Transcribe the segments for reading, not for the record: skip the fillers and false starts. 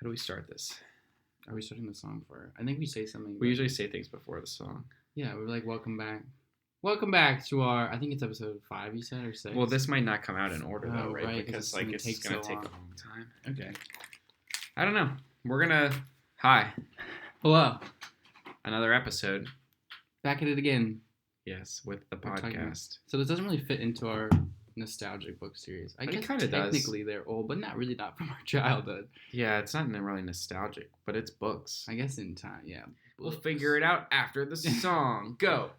do we start this? Are we starting the song for? I think we say something. We usually say things before the song. Yeah, we're like, welcome back. Welcome back to our, I think it's episode 5, you said, or 6? Well, this might not come out in order, though, right? Right, Because, it's gonna take it's going to so take long. a long time. Okay. I don't know. We're going to... Hi. Hello. Another episode. Back at it again. Yes, with the We're talking- podcast. So this doesn't really fit into our nostalgic book series. I But it guess kinda does. technically they're old, but not from our childhood. Yeah, it's not really nostalgic, but it's books. I guess in time, yeah. We'll figure it out after the song. Go.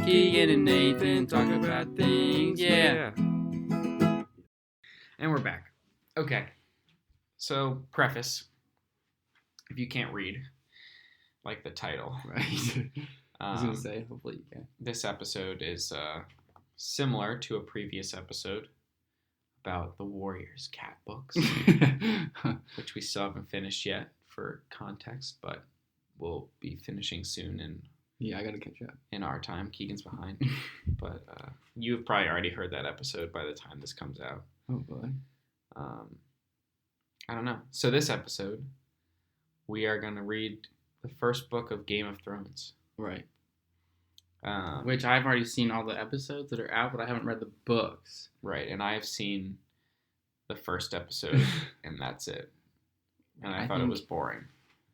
Keegan and Nathan talk about things, yeah. And we're back. Okay. So, preface. If you can't read, like the title. Right. I was going Um, to say, hopefully you can. this episode is similar to a previous episode about the Warriors cat books, which we still haven't finished yet for context, but we'll be finishing soon Yeah, I got to catch up. in our time. Keegan's behind. But you've probably already heard that episode by the time this comes out. Oh, boy. I don't know. So this episode, we are going to read the first book of Game of Thrones. Right. Um, Which I've already seen all the episodes that are out, but I haven't read the books. Right, and I have seen the first episode, and that's it. And I thought it think was boring.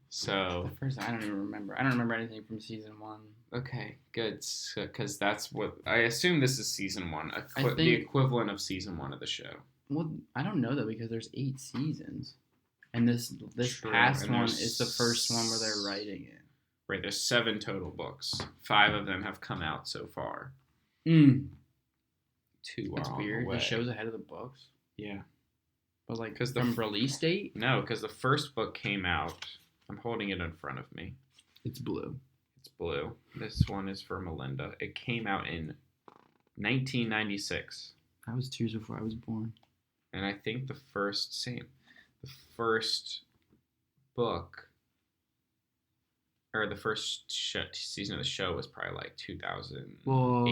So, the first, I don't even remember. I don't remember anything from season 1. okay, good. Because that's what... I assume this is season 1. I The think- equivalent of season 1 of the show. Well, I don't know that because there's 8 seasons. And this True, past and one there's is the first one where they're writing it. Right, there's 7 total books. 5 of them have come out so far. 2 are That's on weird. the way. The show's ahead of the books. Yeah. But like, 'Cause from release date, No, because the first book came out... I'm holding it in front of me. it's blue. It's blue. This one is for Melinda. It came out in 1996. That was 2 years before I was born. And I think the first book, or the first season of the show was probably like 2008. Well,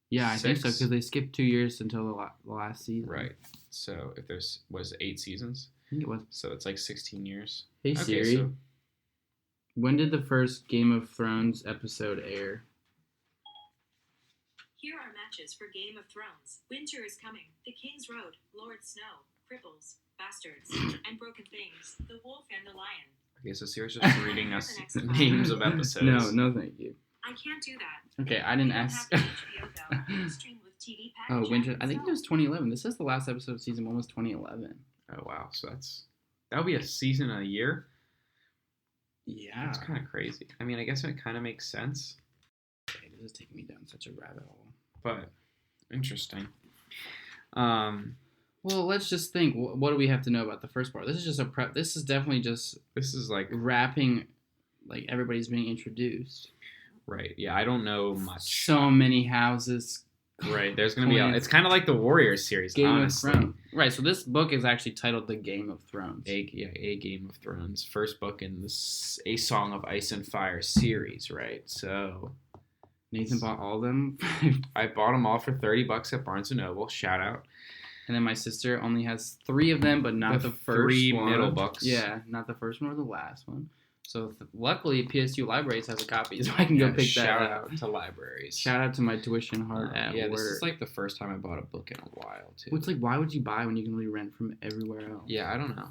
yeah, I think so 6? because they skipped 2 years until the last season. Right. So if was 8 seasons, I think it was. so it's like 16 years. Hey Okay, Siri, so- when did the first Game of Thrones episode air? Here are matches for Game of Thrones. Winter is coming. The King's Road. Lord Snow. Cripples. Bastards. And Broken Things. The Wolf and the Lion. Okay, so Siri's just reading us names of episodes. No, thank you. I can't do that. Okay, I didn't You don't ask. have HBO though. Stream with TV Oh, package winter. app I think it itself. was 2011. This says the last episode of season 1 was 2011. Oh wow, so that would be a season a year. Yeah. That's kind of crazy. I mean, I guess it kind of makes sense, Okay, this is taking me down such a rabbit hole. but interesting. Well, let's just think. What do we have to know about the first part? This is just a prep. This is definitely just This is like wrapping, like everybody's being introduced. right. Yeah, I don't know much. So many houses. Right, there's gonna be. Point. It's kind of like the Warriors series, Game honestly. of Thrones. Right. So this book is actually titled The Game of Thrones. A Game of Thrones, first book in this A Song of Ice and Fire series, right? So Nathan bought all of them, I bought them all for $30 at Barnes and Noble. Shout out. and then my sister only has 3 of them, but not The the first 3 one. middle books. Yeah, not the first one or the last one. So luckily, PSU Libraries has a copy, so I can go pick that shout up. out to libraries. Shout out to my tuition heart at yeah, work. this is like the first time I bought a book in a while too. Well, it's like, why would you buy when you can really rent from everywhere else? Yeah, I don't know.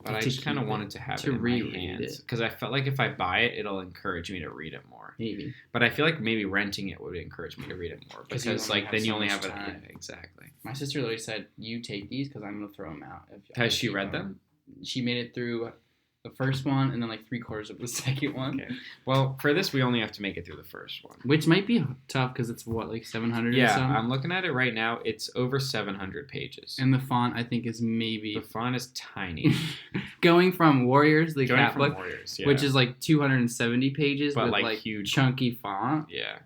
But I To just kind of keep it, wanted to have to it in my reread hands it. because I felt like if I buy it, it'll encourage me to read it more. Maybe. But I feel like maybe renting it would encourage me to read it more 'Cause you because only like have then you so only much have it. time. Yeah, exactly. My sister literally said, "You take these because I'm gonna throw them out." Has she read them? She made it through the first one and then like 3/4 of the second one, Okay. Well, for this, we only have to make it through the first one. which might be tough because it's what, like 700 or Yeah, something. I'm looking at it right now. It's over 700 pages. And the font I think is maybe The font is tiny. going from Warriors, the Going cat from book, Warriors, yeah. which is like 270 pages, But, with like, like huge- chunky font yeah,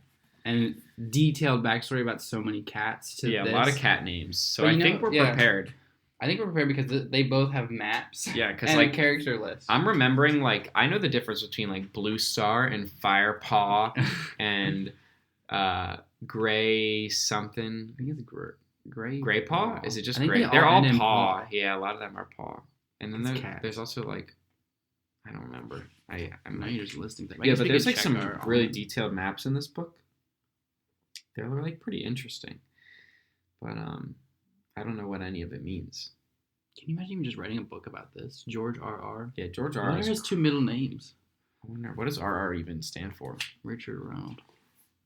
and detailed backstory about so many cats. To yeah, this. a lot of cat names. So But I you think know- we're yeah. prepared. I think we're prepared because they both have maps. Yeah, because and like character lists. I'm remembering like I know the difference between like Blue Star and Firepaw and Gray something. I think it's Gray Gray Paw? Is it just I think Gray? they They're all all end in paw. paw. Yeah, a lot of them are paw. And then It's cats. there's also like, I don't remember. I'm Now not you're just listing them. I Yeah, guess but we there's could like check some our really own- detailed maps in this book. They're like pretty interesting, but I don't know what any of it means. Can you imagine even just writing a book about this? George R.R. Yeah, George What R. are R. his two middle names? I wonder what does R.R. even stand for? Richard Ronald.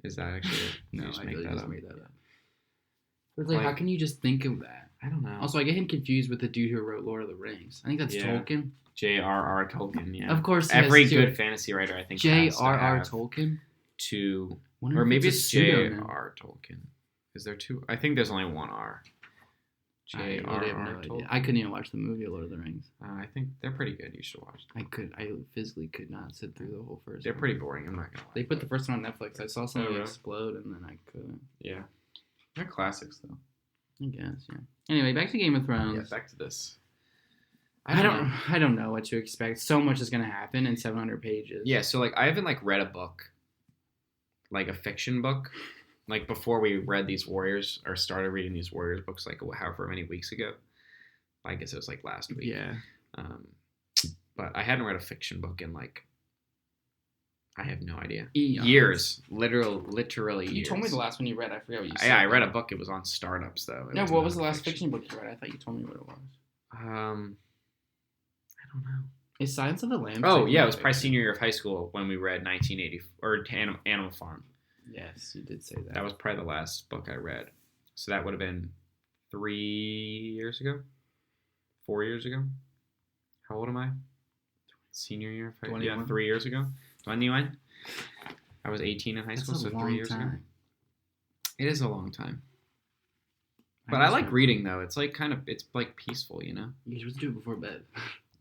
Is that actually? Did No, you just I make really that just up? made that up. But it's like, how Like- can you just think of that? I don't know. Also, I get him confused with the dude who wrote Lord of the Rings. I think that's Yeah. Tolkien. J.R.R. Tolkien. Yeah. Of course, he has Every to- good fantasy writer, I think, has to J.R.R. have Tolkien. two, Wonder or if maybe a it's pseudonym. J.R. Tolkien. Is there two? I think there's only one R. I really have no J.R.R. idea. Tolkien. I couldn't even watch the movie Lord of the Rings. I think they're pretty good. You should watch them. I physically could not sit through the whole first. They're one. pretty boring. I'm not gonna lie. They put the first one on Netflix. I saw something really? explode, and then I couldn't. Yeah, they're classics though. I guess, yeah. Anyway, back to Game of Thrones. Yeah, back to this. I don't know what to expect. So much is gonna happen in 700 pages. Yeah, so like I haven't like read a book, like a fiction book, like before we read these Warriors or started reading these Warriors books, like however many weeks ago. I guess it was like last week. Yeah. But I hadn't read a fiction book in like, I have no idea. Eons. Years, literally years. You told me the last one you read. I forgot what you said. Yeah, I read a book. It was on startups though. It No, what not was the last fiction. fiction book you read? I thought you told me what it was. I don't know. Is Silence of the Lambs? Oh yeah, it technically was probably fiction? senior year of high school when we read 1980 or Animal Farm. Yes, you did say that. That was probably the last book I read. So that would have been 3 years ago, 4 years ago. How old am I? Senior year of high school. Yeah, 21. 3 years ago. 21. I was 18 in high That's school, a so 3 long years ago. time. It is a long time. But I like reading though. It's like it's like peaceful, you know. You're supposed to do it before bed.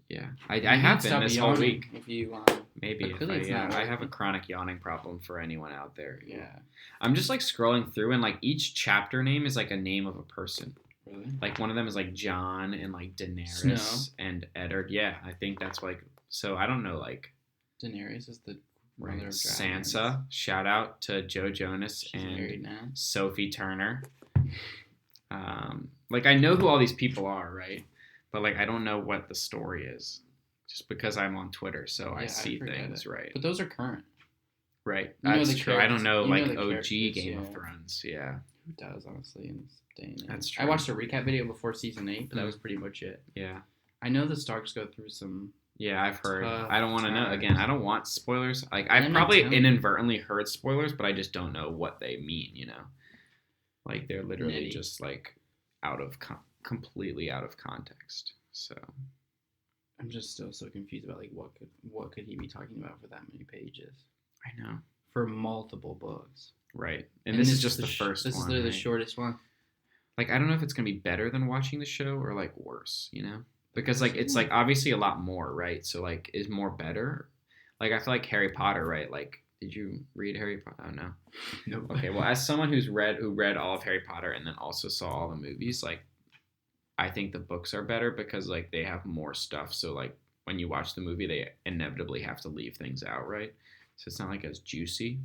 Yeah, I have been Stop this whole yawning week. If you, Maybe But if clearly it's not I have a working. chronic yawning problem for anyone out there. yeah. I'm just like scrolling through and like each chapter name is like a name of a person. Really? Like one of them is like John and like Daenerys Snow. and Eddard. Yeah, I think that's like so. I don't know like Daenerys is the right. mother of dragons. Sansa. Shout out to Joe Jonas She's married and now. Sophie Turner. Like I know who all these people are, right? But like I don't know what the story is, just because I'm on Twitter, so Yeah, I I see forget things, it. right? But those are current. Right. You know That's the true. I don't know characters- you know like the OG characters, Game of yeah. Thrones. Yeah. Who does, honestly, in this day and age? That's I true. watched a recap video before season 8, but that Mhm. was pretty much it. Yeah. I know the Starks go through some. Yeah, I've heard. Tough I don't want to know. times. Again, I don't want spoilers. Like I've I'm not probably telling you. inadvertently heard spoilers, but I just don't know what they mean. You know, like they're literally Nitty. just like completely out of context. So I'm just still so confused about like what could he be talking about for that many pages I know, for multiple books. right? And this is just the sh- first This one. is literally the right? shortest one. Like I don't know if it's gonna be better than watching the show or like worse. You know, because like it's like obviously a lot more, right? So like is more better. Like I feel like Harry Potter, right? Like did you read Harry Potter? Oh no. No. Okay, well, as someone who read all of Harry Potter and then also saw all the movies, like, I think the books are better because like they have more stuff. So like when you watch the movie, they inevitably have to leave things out, right? So it's not like as juicy.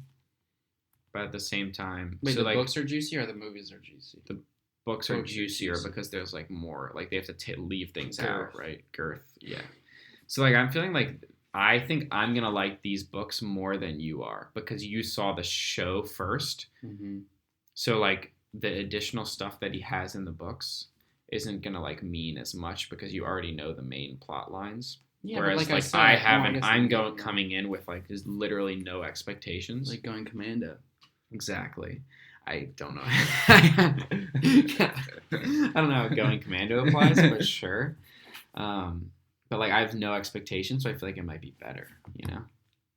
But at the same time, Wait, so the like books are juicy or the movies are juicy? books are books are juicier juicy. because there's like more, like they have to leave things Girth. out, right? Girth, yeah. So like I'm feeling like I think I'm gonna like these books more than you are because you saw the show first. Mm-hmm. So like the additional stuff that he has in the books isn't gonna like mean as much because you already know the main plot lines. Yeah, Whereas but like like said, I oh, haven't, guess I'm I'm going getting coming in with like there's literally no expectations. like going commando. Exactly. I don't know. I don't know how Going Commando applies, but sure. But like I have no expectations, so I feel like it might be better, you know.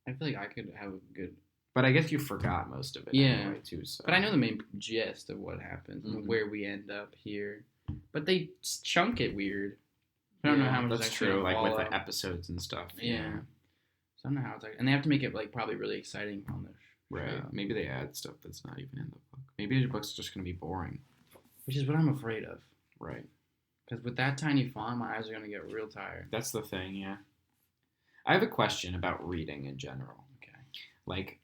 I feel like I could have a good. But I guess you forgot most of it Yeah. anyway too. So. But I know the main gist of what happens and Mhm. where we end up here. But they chunk it weird. I don't know Yeah, how much is that's actually true. gonna Like with follow. the episodes and stuff. Yeah. So I don't know how it's like, and they have to make it like probably really exciting on the Right. show, Maybe they add stuff that's not even in the book. Maybe the book's just gonna be boring. which is what I'm afraid of. Right. Because with that tiny font, my eyes are gonna get real tired. That's the thing. Yeah. I have a question about reading in general. Okay. Like,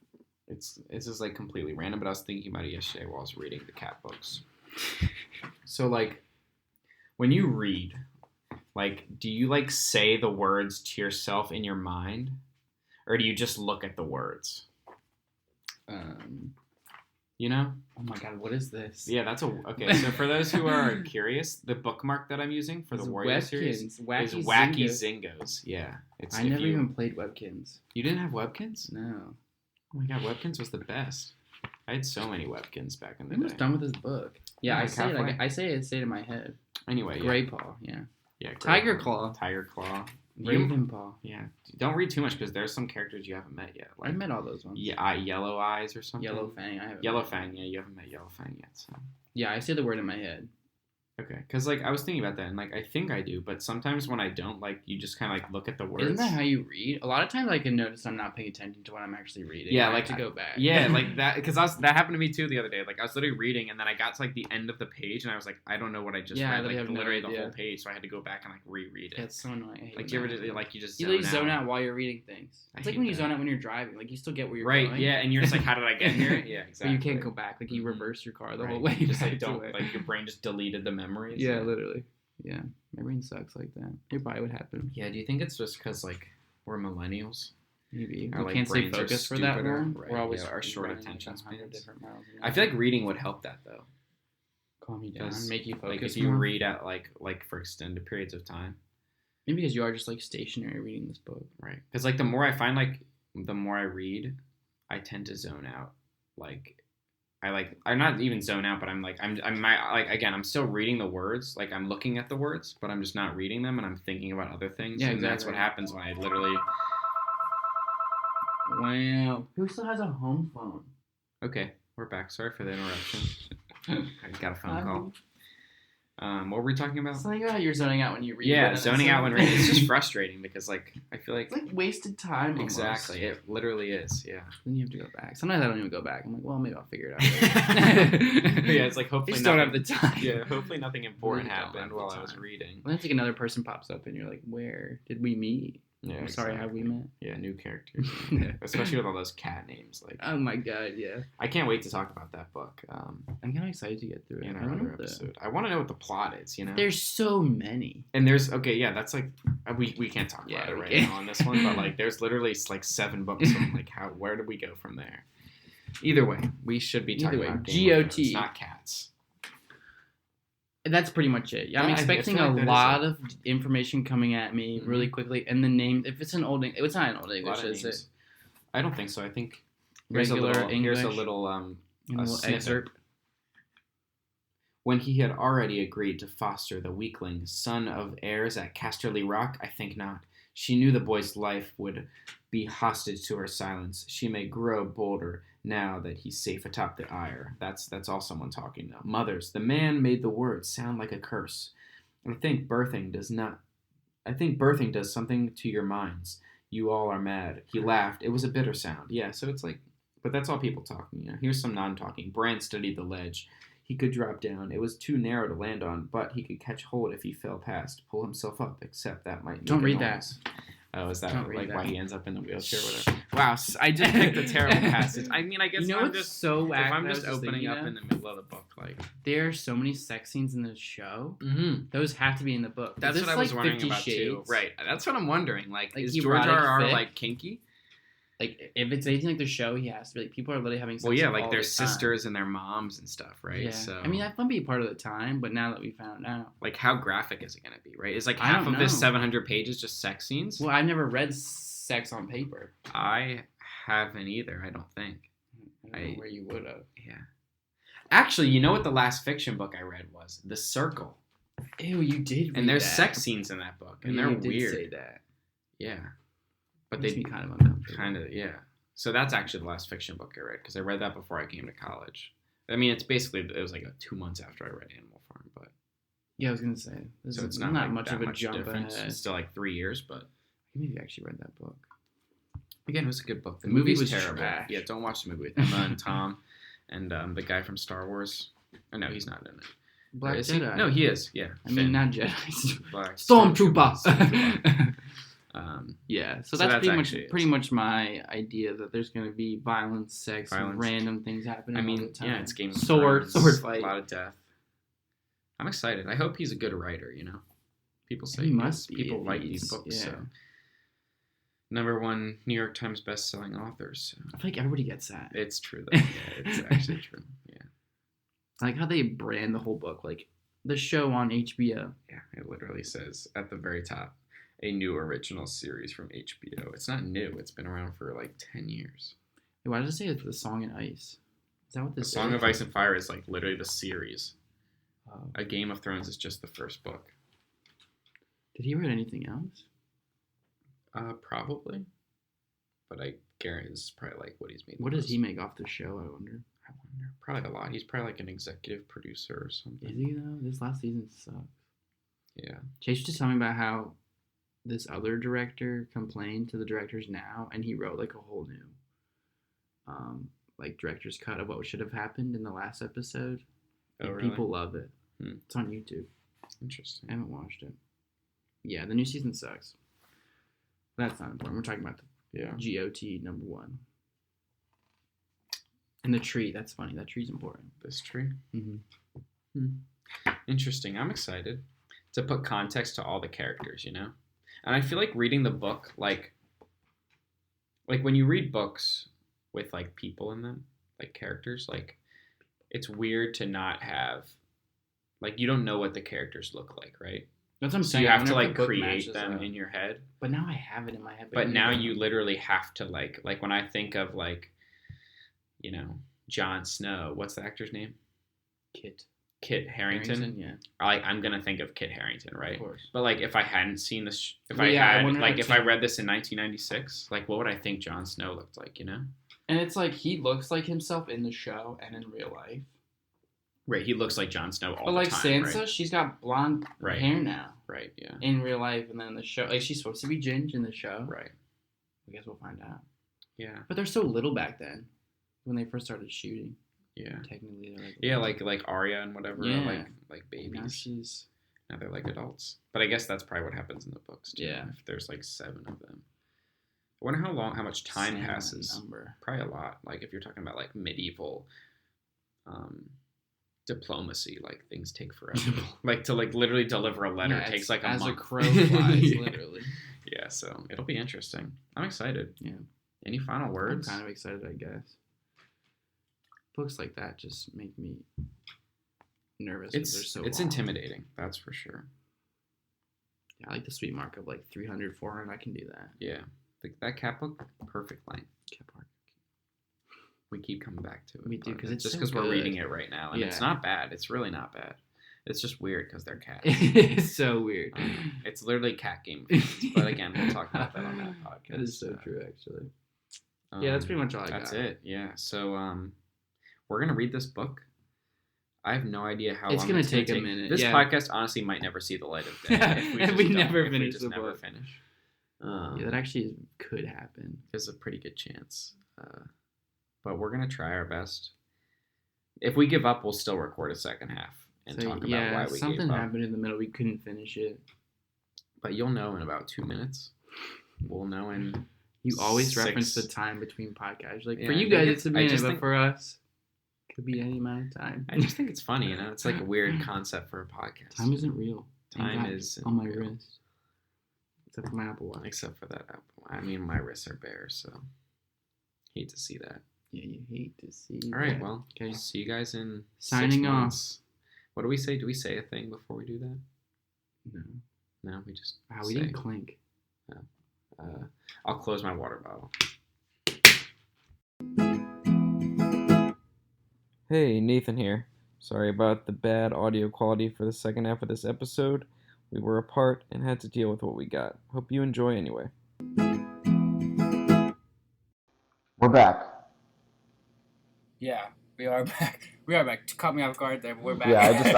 it's just like completely random, but I was thinking about it yesterday while I was reading the cat books. So like, when you read, Like, do you like say the words to yourself in your mind, or do you just look at the words? You know? Oh my god, what is this? Yeah, okay. So for those who are curious, the bookmark that I'm using for the It's Warrior series is Wacky Zingos. Yeah, I never even played Webkins. You didn't have Webkins? No. Oh my god, Webkins was the best. I had so many Webkins back in the I'm almost day. done with this book. Yeah, Yeah, I say it halfway. I say it in my head. Anyway, Grey Paw, yeah. yeah. Tiger Claw. Tiger Claw. Ravenpaw. Yeah. Don't read too much because there's some characters you haven't met yet. I've met all those ones. Yeah, Yellow Eyes or something. Yellow Fang, I haven't. Yellow met. Fang. Yeah, you haven't met Yellow Fang yet. So. Yeah, I say the word in my head. Okay, because like I was thinking about that, and like I think I do, but sometimes when I don't, like you just kind of like look at the words. Isn't that how you read? A lot of times I can notice I'm not paying attention to what I'm actually reading. Yeah, I like have to go back. Yeah, like that because that happened to me too the other day. Like I was literally reading, and then I got to like the end of the page, and I was like, I don't know what I just Yeah, I read. Like have no literally the idea. whole page, so I had to go back and like reread it. It's so annoying. I hate Like when you ever that did, happens. like you just You literally zone out while you're reading things. I It's like hate when you that. zone out when you're driving. Like you still get where you're right, going. yeah, and you're just like, how did I get here? Yeah, But exactly. you can't go back. Like you reverse your car the Right. whole way. You just back like to don't it. like your brain just deleted the memories. Yeah, literally. Yeah, my brain sucks like that. It probably would happen. Yeah. Do you think it's just because like we're millennials? Maybe Our, we like, can't stay brains are focused for that stupider, long. right, We're always yeah, our short running attention 100 spans. different miles an I hour. feel like reading would help that though. Calm you down, Because, make you focus Like if you more. read at like for extended periods of time, Maybe because you are just like stationary reading this book. right? Because like the more I find like the more I read, I tend to zone out. I'm not even zone out, but I'm again I'm still reading the words. Like I'm looking at the words, but I'm just not reading them, and I'm thinking about other things. Yeah, and that's exactly. what happens when I literally. Wow. Who still has a home phone? Okay, we're back. Sorry for the interruption. I got a phone call. What were we talking about? Something about you're zoning out when you read. Yeah, but zoning out when reading. It's just frustrating because like I feel like It's like wasted time. Almost. exactly it literally is. Yeah. Then you have to go back. Sometimes I don't even go back. I'm like, well, maybe I'll figure it out. Yeah, it's like I hopefully just don't have nothing- the time. Yeah, hopefully nothing important Really don't happened have the while I was time. reading. Well, then like another person pops up and you're like, where did we meet? Yeah, I'm sorry, have we met? Yeah, new characters, Yeah. especially with all those cat names. Like, Oh my god, yeah. I can't wait to talk about that book. I'm kind of excited to get through it. In I our don't other know episode, I want to know what the plot is. You know, There's so many. and there's that's like we can't talk Yeah, about it we right can't. now on this one, but like there's literally like 7 books. So like where do we go from there? Either way, we should be talking Either way, about Game of GOT. Thrones, not cats. That's pretty much it. I'm Yeah, I expecting feel a like that is lot of information coming at me Mhm. really quickly, and the name. If it's an old, it's not an old A lot English, of is it? names. I don't think so. I think Regular Here's a English? little A a little snippet. excerpt. When he had already agreed to foster the weakling, son of heirs at Casterly Rock, I think not. She knew the boy's life would be hostage to her silence. She may grow bolder now that he's safe atop the ire. That's all someone talking now. Mothers, the man made the words sound like a curse. I think birthing does something to your minds. You all are mad. He laughed. It was a bitter sound. Yeah, so it's like, but that's all people talking. You know, here's some non-talking. Bran studied the ledge. He could drop down. It was too narrow to land on, but he could catch hold if he fell past, pull himself up, except that might make Don't a read noise. Oh, is that Don't read like why that. he ends up in the wheelchair or whatever? Wow, I just picked a terrible passage. I mean, I guess You know if I'm what's just so if whack? I'm that I just was opening thinking up of? in the middle of the book, like There are so many sex scenes in the show. mm-hmm. Those have to be in the book. That's Is what this I was like wondering 50 about too. Shades? Right, that's what I'm wondering. Like is George erotic R.R. fic? like kinky? Like if it's anything like the show, he has to be like people are literally having sex. Well, yeah, all like their the time. sisters and their moms and stuff, right? Yeah. So I mean that might be part of the time, but now that we found out, like how graphic is it going to be, right? Is like I half don't of this know. 700 pages just sex scenes? well, I've never read sex on paper. I haven't either, I don't think. I don't know where you would have. Yeah. Actually, you know what the last fiction book I read was? The Circle. Ew, you did. And read there's that. sex scenes in that book, and Yeah, they're you did weird. Say that. Yeah. But Makes they me kind of uncomfortable. kind of, yeah. So that's actually the last fiction book I read, because I read that before I came to college. I mean, it was like 2 months after I read Animal Farm, but Yeah, I was gonna say. This so is it's not, like, much that of a much jump difference. ahead. It's still like 3 years, but Maybe you actually read that book. again, it was a good book. The The movie movie's was terrible. trash. Yeah, don't watch the movie with Emma and Tom and the guy from Star Wars. Oh, no, he's not in it. Black Is he? Jedi. No, he is. Yeah, I mean, Finn. not Jedi. Black Stormtrooper. Stormtrooper. Yeah, so So that's that's pretty actually much my idea that there's gonna be violence, sex, and Violence. random things happening. I all mean, the time. yeah, it's Game of sword Thrones, fight. a lot of death. I'm excited. I hope he's a good writer. You know. People say He he must is. be People if like he's- these books. yeah. So. #1 New York Times best-selling authors. So. I feel like everybody gets that. It's true though. Yeah, it's actually true. Yeah. I like how they brand the whole book, like the show on HBO. Yeah, it literally says at the very top, a new original series from HBO. It's not new. It's been around for like 10 years. Hey, why does it say it's The Song and Ice? Is that what The this Song is? of Ice and Fire is like literally the series. Oh. A Game of Thrones is just the first book. Did he write anything else? Probably. But I guarantee this is probably like what he's made. What does he make off the show, I wonder? I wonder. Probably a lot. He's probably like an executive producer or something. Is he, though? This last season sucks. Yeah. Chase was just telling me about how this other director complained to the directors now, and he wrote like a whole new like director's cut of what should have happened in the last episode. Oh, And really? people love it. Hmm. It's on YouTube. Interesting. I haven't watched it. Yeah, the new season sucks. That's not important. We're talking about the Yeah. GOT #1. And the tree. That's funny. That tree's important. This tree. Mm-hmm. Interesting. I'm excited to put context to all the characters, you know? And I feel like reading the book, like when you read books with like people in them, like characters, like it's weird to not have, like you don't know what the characters look like, right? That's what I'm So saying. you have to Whenever like the book create matches them up. in your head. But now I have it in my head. But now don't. you literally have to like when I think of like, you know, Jon Snow, what's the actor's name? Kit Harington. Yeah. I'm gonna think of Kit Harington, right? Of course. But like, if I hadn't seen this, if Well, I yeah, I had, wonder like, that if too. I read this in 1996, like, what would I think Jon Snow looked like? You know? And it's like he looks like himself in the show and in real life. Right. He looks like Jon Snow all But the like time. Sansa, Right? she's got blonde Right. hair now Right. Yeah. in real life, and then in the show, like she's supposed to be Ginge in the show. Right. I guess we'll find out. Yeah. But they're so little back then when they first started shooting. Yeah. Technically, they're like Yeah. Like Arya and whatever. Yeah. Are like now babies. she's Now they're like adults. But I guess that's probably what happens in the books too. Yeah. If there's like 7 of them. I wonder how much time Same passes. number. Probably a lot. Like if you're talking about like medieval diplomacy, like things take forever. Like to like literally deliver a letter Yeah, takes like a as month. a crow flies, literally. Yeah, so it'll be interesting. I'm excited. Yeah. Any final I'm words? kind of excited, I guess. Books like that just make me nervous. 'cause they're It's so it's long. intimidating. That's for sure. Yeah, I like the sweet mark of like 300, 400. I can do that. Yeah, that cat book, perfect length. Cat Park. We keep coming back to it. We do, but 'cause it's just so because we're good. reading it right now, and it's Yeah. not bad. It's really not bad. It's just weird because they're cats. It's so weird. It's literally cat game. But again, we'll talk about that on that podcast. That is so true, actually. Yeah, that's pretty much all I got. That's it. Yeah. So we're gonna read this book. I have no idea how It's long gonna it's gonna take a minute, This yeah. podcast honestly might never see the light of day If just we don't- never if we finish just the never book. finish. Yeah, that actually could happen. There's a pretty good chance. But we're gonna try our best. If we give up, we'll still record a second half and So, talk about yeah, why we something gave up. happened in the middle. We couldn't finish it. But you'll know in about 2 minutes. We'll know in. You always reference the 6. time between podcasts. Like Yeah, for I you think guys, it's- it's a I minute, just but think- for us, it could be any amount of time. I just think it's funny, you know. It's like a weird concept for a podcast. Time isn't real. Thank Time God. isn't on my real. wrist, except for my Apple Watch. Except for that Apple. I mean, my wrists are bare, so hate to see that. Yeah, you hate to see. All right, that. well, Okay. see you guys in 6 Signing off. months. What do we say? Do we say a thing before we do that? No. No, we just. Wow, we say. didn't clink. I'll close my water bottle. Hey, Nathan here. Sorry about the bad audio quality for the second half of this episode. We were apart and had to deal with what we got. Hope you enjoy anyway. We're back. Yeah, we are back. We are back. Caught me off guard there, but we're back. Yeah, we just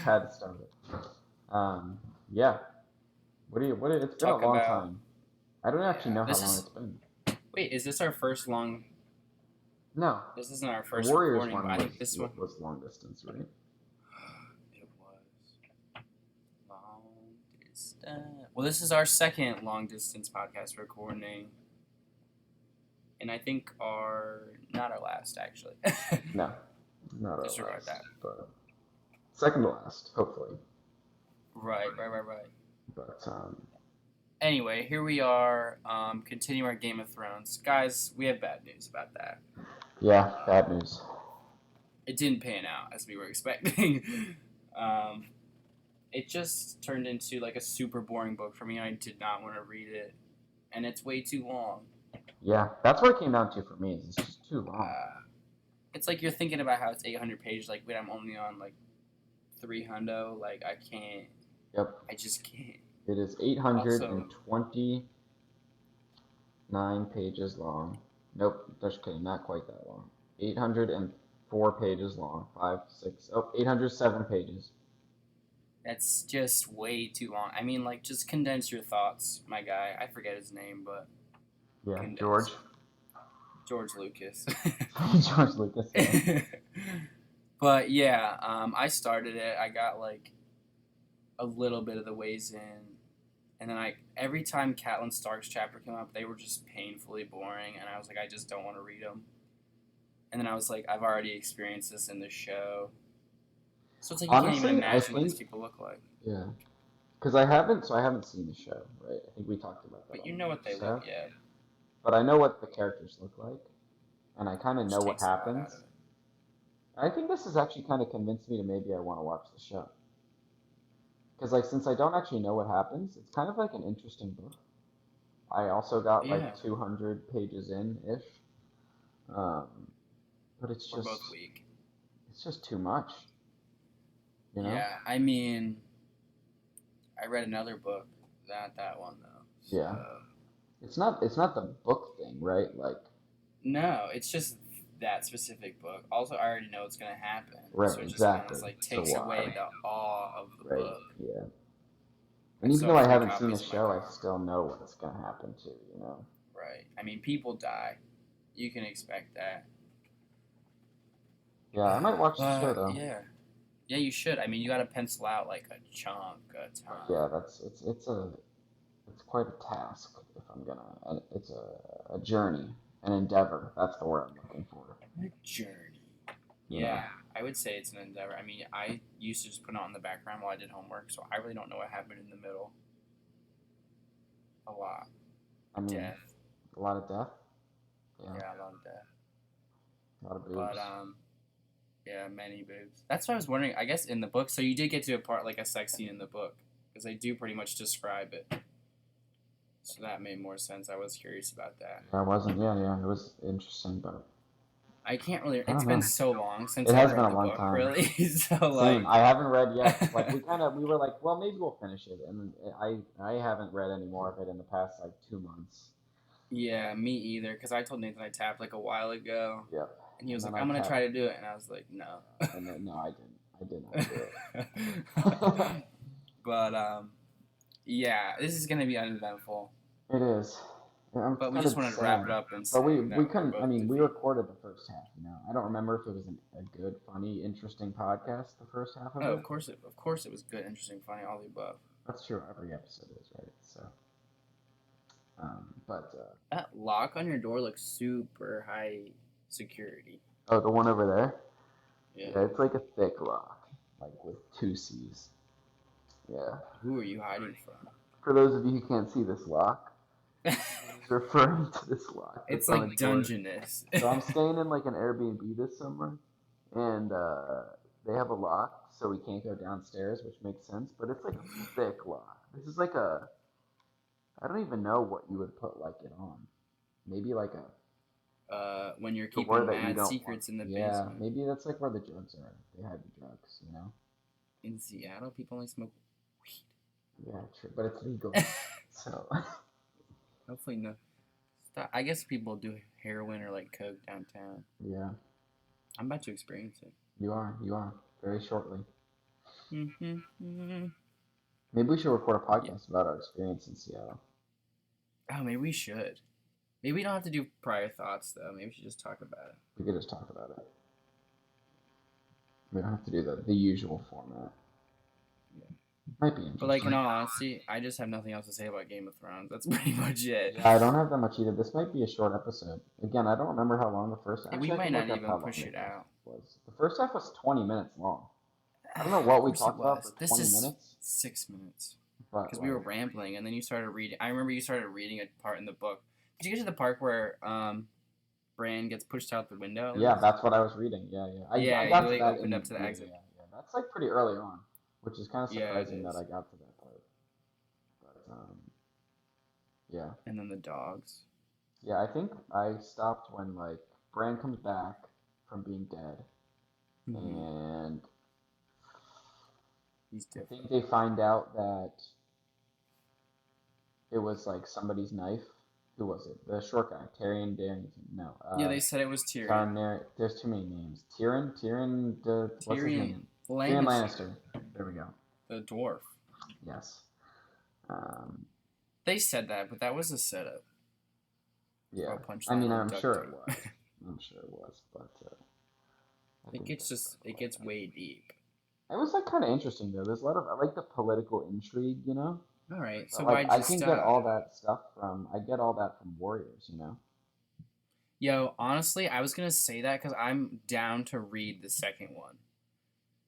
had to start it. Yeah. It's been Talk a long about- time. I don't actually know how This long is- it's been. Wait, is this our first long? No. This isn't our The first Warriors recording, one but I think this one. was long distance, right? It was long distance. Well, this is our second long distance podcast recording, and I think not our last actually. No. Not our Disregard last, that. but second to last, hopefully. Right. But Anyway, here we are, continuing our Game of Thrones. Guys, we have bad news about that. yeah, bad news. It didn't pan out as we were expecting. It just turned into like a super boring book for me. I did not want to read it, and it's way too long. Yeah, that's what it came down to for me. Is it's just too long. It's like you're thinking about how it's 800 pages. Like, wait, I'm only on like 300. Like, I can't. Yep. I just can't. It is 829 pages long. Nope, just kidding, not quite that long. 804 pages long. 807 pages. That's just way too long. I mean, like, just condense your thoughts, my guy. I forget his name, but Yeah, Condense. George Lucas. George Lucas. Yeah. But yeah, I started it. I got like a little bit of the ways in, and then every time Catelyn Stark's chapter came up, they were just painfully boring, and I was like, I just don't want to read them. And then I was like, I've already experienced this in the show, so it's like you Honestly, can't even I imagine what these think- people look like. Yeah. Because I haven't seen the show, right? I think we talked about that. But on you know what they the show. look, yeah. But I know what the characters look like, and I kind of Which know what takes a lot out happens. of it. I think this has actually kind of convinced me to maybe I want to watch the show. Because like since I don't actually know what happens, it's kind of like an interesting book. I also got Yeah. like 200 pages in ish, but it's We're just both weak. it's just too much. You know? Yeah, I mean, I read another book, not that one though. Yeah. So- It's not the book thing, right? Like No, it's just that specific book. Also, I already know what's gonna happen. Right, So it just exactly. kind of like So takes why? away the awe of the right, book. yeah. I And even saw though I 3 haven't seen the copies in my show, I car. still know what's gonna happen too. You know? Right. I mean, people die. You can expect that. Yeah, I might watch the show though. Yeah. Yeah, you should. I mean, you got to pencil out like a chunk of time. Yeah, it's quite a task if I'm gonna, and it's a journey, an endeavor. That's the word I'm looking for. A journey. Yeah. Yeah, I would say it's an endeavor. I mean, I used to just put it on in the background while I did homework, so I really don't know what happened in the middle. A lot. I mean, Death. a lot of death. Yeah, Yeah, a lot of death. a lot of boobs. But yeah, many boobs. That's what I was wondering. I guess in the book, so you did get to a part like a sex scene in the book because they do pretty much describe it. So that made more sense. I was curious about that. I wasn't. Yeah, it was interesting, but I can't really. don't It's know. been so long since It I has read been a the long book, time. really. So like, same. I haven't read yet. Like we were like, well, maybe we'll finish it, and I haven't read any more of it in the past like 2 months. yeah, me either. Because I told Nathan I tapped like a while ago, Yep. and he was And like, then "I'm I gonna try to do it," and I was like, "No." And then, no, I didn't. I did not do it. But yeah, this is gonna be uneventful. It is. Yeah, But we just wanted to wrap it up and. But we say that couldn't. we're I both mean, we defeated. recorded the first half. You know, I don't remember if it was a good, funny, interesting podcast. The first half of Oh, it. of course it was good, interesting, funny, all the above. That's true. Every episode is right. So, but That lock on your door looks super high security. oh, the one over there. Yeah. Yeah, it's like a thick lock, like with 2 C's. Yeah. Who are you hiding from? For those of you who can't see this lock, it's referring to this lock. It's on like a door. Dungeness. So I'm staying in like an Airbnb this summer, and they have a lock, so we can't go downstairs, which makes sense. But it's like a thick lock. This is like I don't even know what you would put like it on. Maybe like a When you're door keeping that you mad don't secrets in the yeah, basement. maybe that's like where the drugs are. They hide the drugs, you know. In Seattle, people only smoke weed. Yeah, true, but it's legal. So Hopefully no. Stop. I guess people do heroin or like coke downtown. yeah, I'm about to experience it. you are very shortly. Mm-hmm. Maybe we should record a podcast about our experience in Seattle. Oh, maybe we should. Maybe we don't have to do prior thoughts though. Maybe we should just talk about it. We could just talk about it. We don't have to do the usual format. Yeah. Might be interesting. But like in all honesty, I just have nothing else to say about Game of Thrones. That's pretty much it. Yeah, I don't have that much either. This might be a short episode. Again, I don't remember how long the first. We Actually, I might can not look up even how long push the it first out. Was. The first half was 20 minutes long. I don't know what we Of course it talked about was. for This 20 is minutes, 6 minutes. but Because we were like, rambling, and then you started reading. I remember you started reading a part in the book. Did you get to the part where Bran gets pushed out the window? yeah, that's what I was reading. Yeah. Yeah, I got you, to like, that opened up to the yeah, exit. Yeah. That's like pretty early on, which is kind of Yeah, it surprising that is. I got to that part. But yeah. And then the dogs. Yeah, I think I stopped when like Bran comes back from being dead, and He's I different. think they find out that it was like somebody's knife. Who was it? The short guy, Tyrion Darrington. No. Yeah, they said it was Tyrion. There's too many names. Tyrion. What's his name? Lannister. Tyrion Lannister. There we go. The dwarf. Yes. They said that, but that was a setup. Yeah. I'll punch I mean, that I'm duck sure tape. it was. I'm sure it was, but It gets way deep. It was like kind of interesting though. There's a lot of I like the political intrigue, you know. All right, But, so like, why'd you I can stop? get all that stuff from. I get all that from Warriors, you know. Yo, honestly, I was gonna say that because I'm down to read the second one.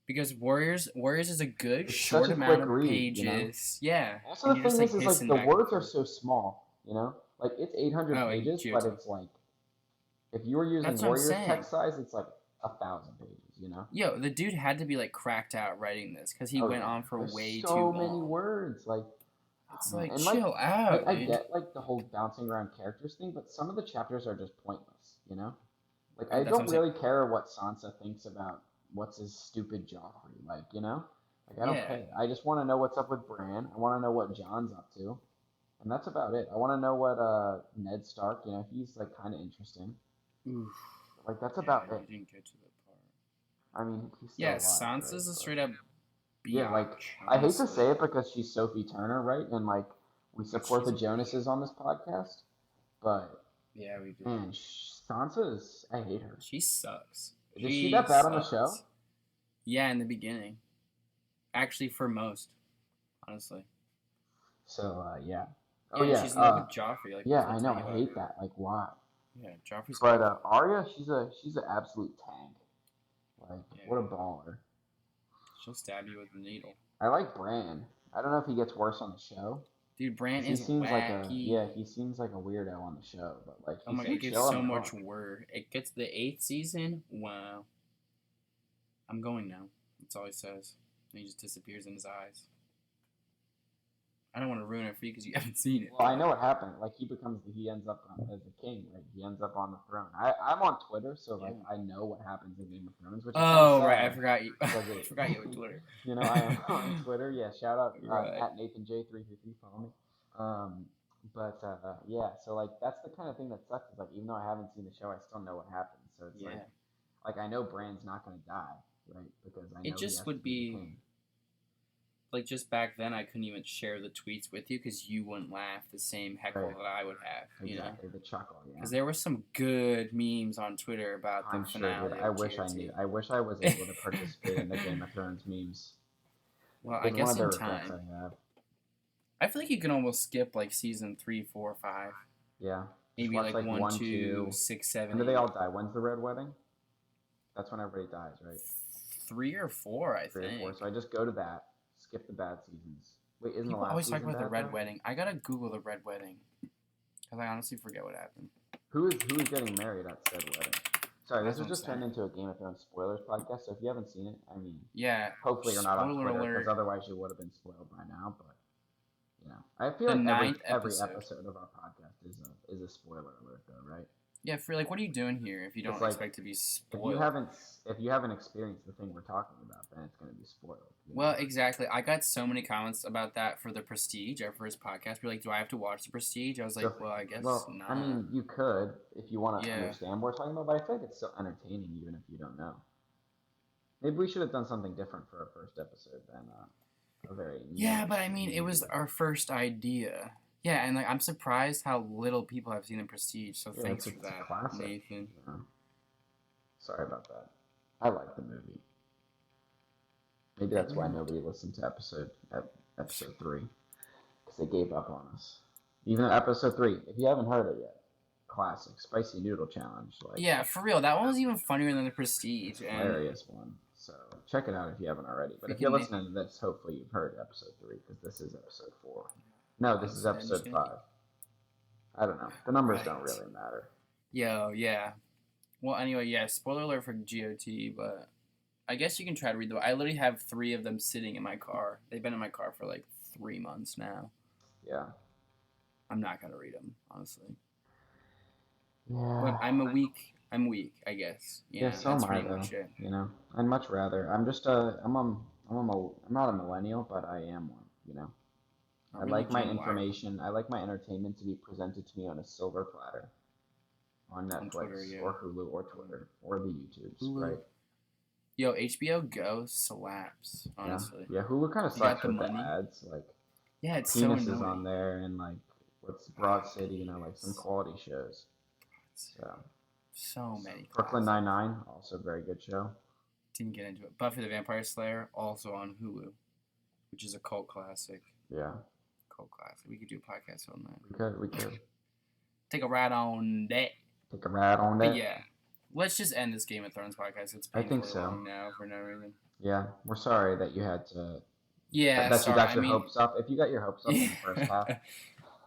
Because Warriors is a good It's short such a amount quick of read, you know? pages. Yeah. Also, and the you're thing just, is pissing like back the and words are forth. so small, you know. Like it's 800 Oh, pages, and but Kyoto. it's like if you were using That's what I'm Warriors saying. text size, it's like 1,000 pages, you know. Yo, the dude had to be like cracked out writing this because he Oh, went yeah. on for There's way so too long. many words, like. It's Oh, man. like And, chill out, I dude. get like the whole bouncing around characters thing, but some of the chapters are just pointless, you know? Like I That's what don't I'm saying. really care what Sansa thinks about what's his stupid Joffrey, like, you know? Like I don't Yeah. care. I just want to know what's up with Bran. I want to know what Jon's up to. And that's about it. I want to know what Ned Stark, you know, he's like kind of interesting. Oof. Like that's about Yeah, it. you didn't get to the part. I mean, he's still Yeah, alive, Sansa's right? a But- straight up. Yeah, like biatch, I hate to honestly. say it because she's Sophie Turner, right? And like we support the she's- Jonases on this podcast, but Yeah, we do. man, Sansa is I hate her. She sucks. Is she that bad on the sucks. show? Yeah, in the beginning. Actually, for most, honestly. So yeah. Oh Yeah, yeah. she's in love with Joffrey. Like, Yeah, we I were know. talking I about. hate that. Like why? Yeah, Joffrey's. But Arya, she's an absolute tank. Like Yeah. what a baller. She'll stab you with a needle. I like Bran. I don't know if he gets worse on the show. Dude, Bran He is seems wacky. like he seems like a weirdo on the show, but like Oh my god, it seems gets chill on so the much hook. worse. It gets the 8th season. Wow. I'm going now. That's all he says. And he just disappears in his eyes. I don't want to ruin it for you because you haven't seen it. Well, I know what happened. Like he ends up as a king, right? He ends up on the throne. I'm on Twitter, so like Yeah. I know what happens in Game of Thrones. Which is Oh, kinda right. I sad. forgot you. I Because it- forgot you on Twitter. You know, I am on Twitter. Yeah, shout out Right. at NathanJ333. Follow me. Yeah. So like that's the kind of thing that sucks. Is like even though I haven't seen the show, I still know what happens. So it's Yeah. like I know Bran's not gonna die, right? Because I know he just has would to the be- king. Like, just back then, I couldn't even share the tweets with you because you wouldn't laugh the same heckle Right. that I would have, you know? Exactly the chuckle. Yeah. Because there were some good memes on Twitter about the I'm sure. finale. Dude, of I wish I GOT. knew. I wish I was able to participate in the Game of Thrones memes. Well, I It's one guess of the in regrets time. I have. I feel like you can almost skip like season 3, 4, 5. Yeah. Maybe watch, like, like, 1, 2, 2. 6, 7. When do they 8. all die? When's the Red Wedding? That's when everybody dies, right? 3 or 4, I 3 think. or 4. So I just go to that. Skip the bad seasons. Wait, isn't People the last always talk season about the bad, Red though? Wedding. I gotta Google the Red Wedding. Because I honestly forget what happened. Who is getting married at said wedding? Sorry, That's this what has just I'm turned into a Game of Thrones spoilers podcast. So if you haven't seen it, I mean, Yeah. hopefully you're not on Spoiler Twitter alert. because otherwise you would have been spoiled by now. But you know, I feel The like ninth every episode. episode of our podcast is a spoiler alert, though, right? Yeah, for like, what are you doing here if you don't It's like, expect to be If spoiled? you haven't experienced the thing we're talking about, then it's going to be spoiled. you know? Well, exactly. I got so many comments about that for The Prestige, our first podcast. We're like, do I have to watch The Prestige? I was like, So- well, I guess Well, not. I mean, you could if you want to Yeah. understand what we're talking about, but I feel like it's still entertaining even if you don't know. Maybe we should have done something different for our first episode than a very. Yeah, but I mean, it was our first idea. Yeah, and like, I'm surprised how little people have seen The Prestige, so Yeah, thanks it's for a that, classic. Nathan. You know? Sorry about that. I like the movie. Maybe that's why nobody listened to episode 3 because they gave up on us. Even episode 3, if you haven't heard it yet, classic spicy noodle challenge. Like Yeah, for real. That one was even funnier than The Prestige. And hilarious one. So check it out if you haven't already. But if Freaking you're name. listening to this, hopefully you've heard episode 3 because this is episode 4. No, this is episode 5. I don't know. The numbers don't Right. really matter. Yeah. Well, anyway, yeah, spoiler alert for GOT, but I guess you can try to read them. I literally have 3 of them sitting in my car. They've been in my car for like 3 months now. Yeah. I'm not going to read them, honestly. Yeah. But I'm weak, I guess. You Yeah, know, so that's am I, pretty though. much it. You know, I'd much rather. I'm not a millennial, but I am one. You know, I I'm like really my Gen Y. information. I like my entertainment to be presented to me on a silver platter, on Netflix Twitter, yeah. or Hulu or Twitter or the YouTubes, Hulu. right? Yo, HBO Go slaps, honestly. Yeah, Hulu kind of You got sucks the with the money? ads, like Yeah, it's so Penis is annoying. on there and like what's Broad City, you know, like some quality shows. So many. Brooklyn classics. Nine-Nine, also a very good show. Didn't get into it. Buffy the Vampire Slayer, also on Hulu, which is a cult classic. Yeah, We could do a podcast on that. we could Take a ride on that. take a ride on that. But yeah, let's just end this Game of Thrones podcast. It's I painfully think so. long now for no reason. Yeah, we're sorry that you had to. Yeah, that sorry. you got your I mean, hopes up. If you got your hopes up in the first half,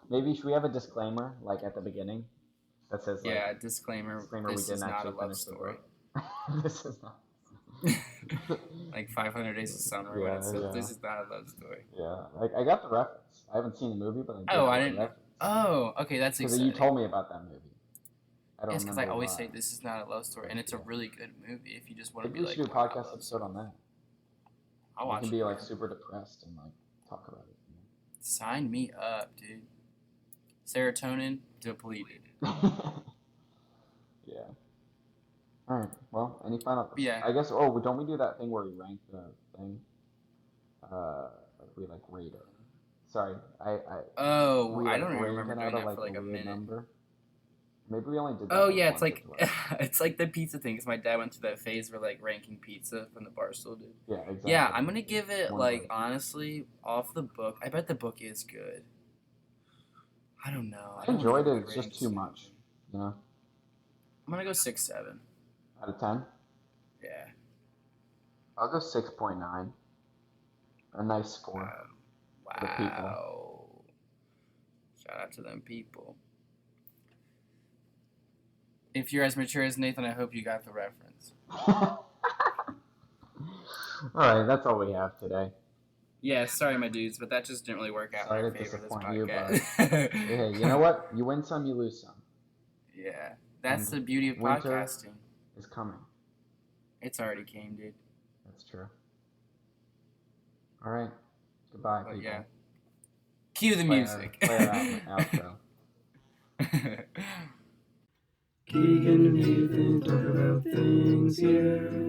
maybe should we have a disclaimer like at the beginning that says like, yeah, disclaimer. disclaimer This we is didn't not a actually love finish the story. book. This is not. Like 500 Days of Summer. Yeah, when it says, yeah. This is not a love story. Yeah, like I got the reference. I haven't seen the movie, but I Oh, get I the didn't- reference. Oh, okay, that's Because exciting. you told me about that movie. I don't Yes, because I remember always why. say this is not a love story, and it's a really good movie. If you just want to Maybe be we like, should do a wow, podcast love episode on that. I'll We watch can it. be like super depressed and like talk about it. Sign me up, dude. Serotonin depleted. Yeah. All right. Well, any final? Yeah. I guess. Oh, don't we do that thing where we rank the thing? We like rate it. Sorry, Oh, we, I like, don't even rank remember it doing out of, that for like a weird minute. number. Maybe we only did that. Oh like, yeah, it's once like or twice. it's like the pizza thing. Cause my dad went through that phase where like ranking pizza from the Barstool dude. Yeah, exactly. Yeah, I'm gonna give it One like bite. honestly off the book. I bet the book is good. I don't know. I don't enjoyed know it. It's just too much. You know, I'm gonna go 6-7. out of 10, Yeah. I'll go 6.9. A nice score. The people. Wow. Shout out to them people. If you're as mature as Nathan, I hope you got the reference. All right, that's all we have today. Yeah, sorry, my dudes, but that just didn't really work out Sorry in our to favor this disappoint you, podcast. Hey, you know what? You win some, you lose some. Yeah, that's And the beauty of winter- podcasting. It's coming. It's already came, dude. That's true. All right. Goodbye, But people. yeah. Cue the Play music. Our outro. Keegan and Nathan talk about things, yeah.